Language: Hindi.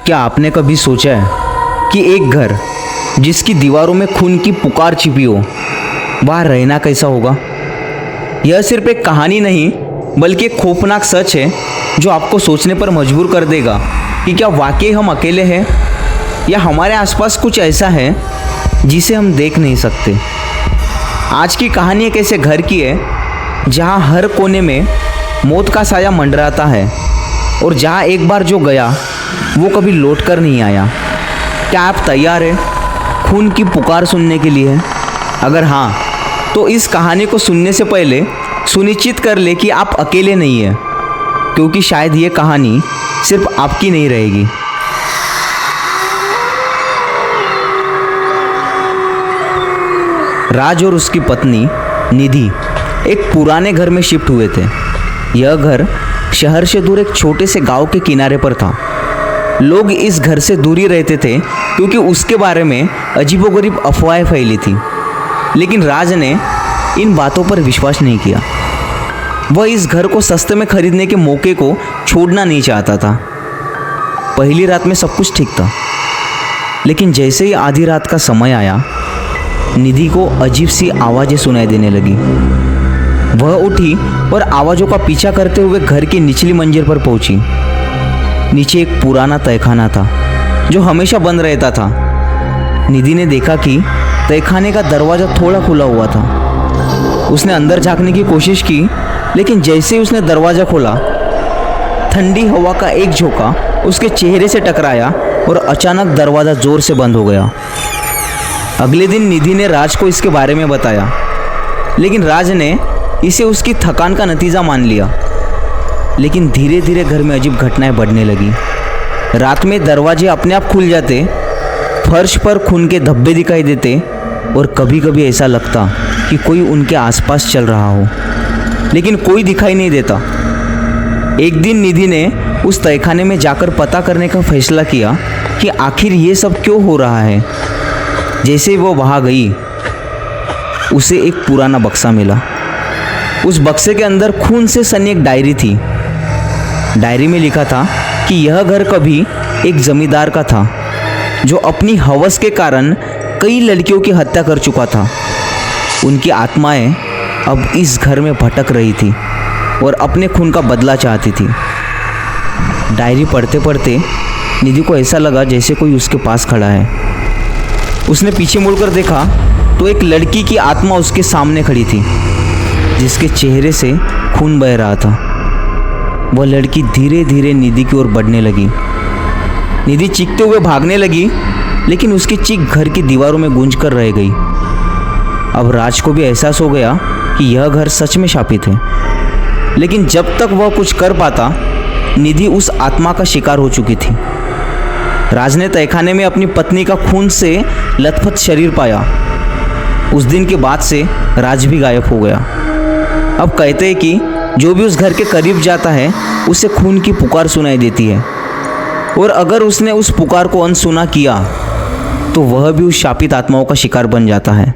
क्या आपने कभी सोचा है कि एक घर जिसकी दीवारों में खून की पुकार छिपी हो, वहाँ रहना कैसा होगा? यह सिर्फ एक कहानी नहीं बल्कि एक खौफनाक सच है जो आपको सोचने पर मजबूर कर देगा कि क्या वाकई हम अकेले हैं या हमारे आसपास कुछ ऐसा है जिसे हम देख नहीं सकते। आज की कहानी एक ऐसे घर की है जहाँ हर कोने में मौत का साया मंडराता है और जहाँ एक बार जो गया वो कभी लौट कर नहीं आया। क्या आप तैयार हैं खून की पुकार सुनने के लिए? अगर हाँ, तो इस कहानी को सुनने से पहले सुनिश्चित कर ले कि आप अकेले नहीं हैं, क्योंकि शायद ये कहानी सिर्फ आपकी नहीं रहेगी। राज और उसकी पत्नी निधि एक पुराने घर में शिफ्ट हुए थे। यह घर शहर से दूर एक छोटे से गांव के किनारे पर था। लोग इस घर से दूर ही रहते थे क्योंकि उसके बारे में अजीबोगरीब अफवाहें फैली थी, लेकिन राज ने इन बातों पर विश्वास नहीं किया। वह इस घर को सस्ते में खरीदने के मौके को छोड़ना नहीं चाहता था। पहली रात में सब कुछ ठीक था, लेकिन जैसे ही आधी रात का समय आया, निधि को अजीब सी आवाज़ें सुनाई देने लगी। वह उठी और आवाज़ों का पीछा करते हुए घर की निचली मंजिल पर पहुंची। नीचे एक पुराना तहखाना था जो हमेशा बंद रहता था। निधि ने देखा कि तहखाने का दरवाज़ा थोड़ा खुला हुआ था। उसने अंदर झांकने की कोशिश की, लेकिन जैसे ही उसने दरवाज़ा खोला, ठंडी हवा का एक झोंका उसके चेहरे से टकराया और अचानक दरवाज़ा ज़ोर से बंद हो गया। अगले दिन निधि ने राज को इसके बारे में बताया, लेकिन राज ने इसे उसकी थकान का नतीजा मान लिया। लेकिन धीरे धीरे घर में अजीब घटनाएं बढ़ने लगी। रात में दरवाजे अपने आप खुल जाते, फर्श पर खून के धब्बे दिखाई देते और कभी कभी ऐसा लगता कि कोई उनके आसपास चल रहा हो, लेकिन कोई दिखाई नहीं देता। एक दिन निधि ने उस तहखाने में जाकर पता करने का फैसला किया कि आखिर ये सब क्यों हो रहा है। जैसे ही वो वहाँ गई, उसे एक पुराना बक्सा मिला। उस बक्से के अंदर खून से सनी एक डायरी थी। डायरी में लिखा था कि यह घर कभी एक जमींदार का था जो अपनी हवस के कारण कई लड़कियों की हत्या कर चुका था। उनकी आत्माएं अब इस घर में भटक रही थी और अपने खून का बदला चाहती थी। डायरी पढ़ते पढ़ते निधि को ऐसा लगा जैसे कोई उसके पास खड़ा है। उसने पीछे मुड़कर देखा तो एक लड़की की आत्मा उसके सामने खड़ी थी, जिसके चेहरे से खून बह रहा था। वह लड़की धीरे धीरे निधि की ओर बढ़ने लगी। निधि चीखते हुए भागने लगी, लेकिन उसकी चीख घर की दीवारों में गूंज कर रह गई। अब राज को भी एहसास हो गया कि यह घर सच में शापित है, लेकिन जब तक वह कुछ कर पाता, निधि उस आत्मा का शिकार हो चुकी थी। राज ने तहखाने में अपनी पत्नी का खून से लथपथ शरीर पाया। उस दिन के बाद से राज भी गायब हो गया। अब कहते हैं कि जो भी उस घर के करीब जाता है उसे खून की पुकार सुनाई देती है, और अगर उसने उस पुकार को अनसुना किया तो वह भी उस शापित आत्माओं का शिकार बन जाता है।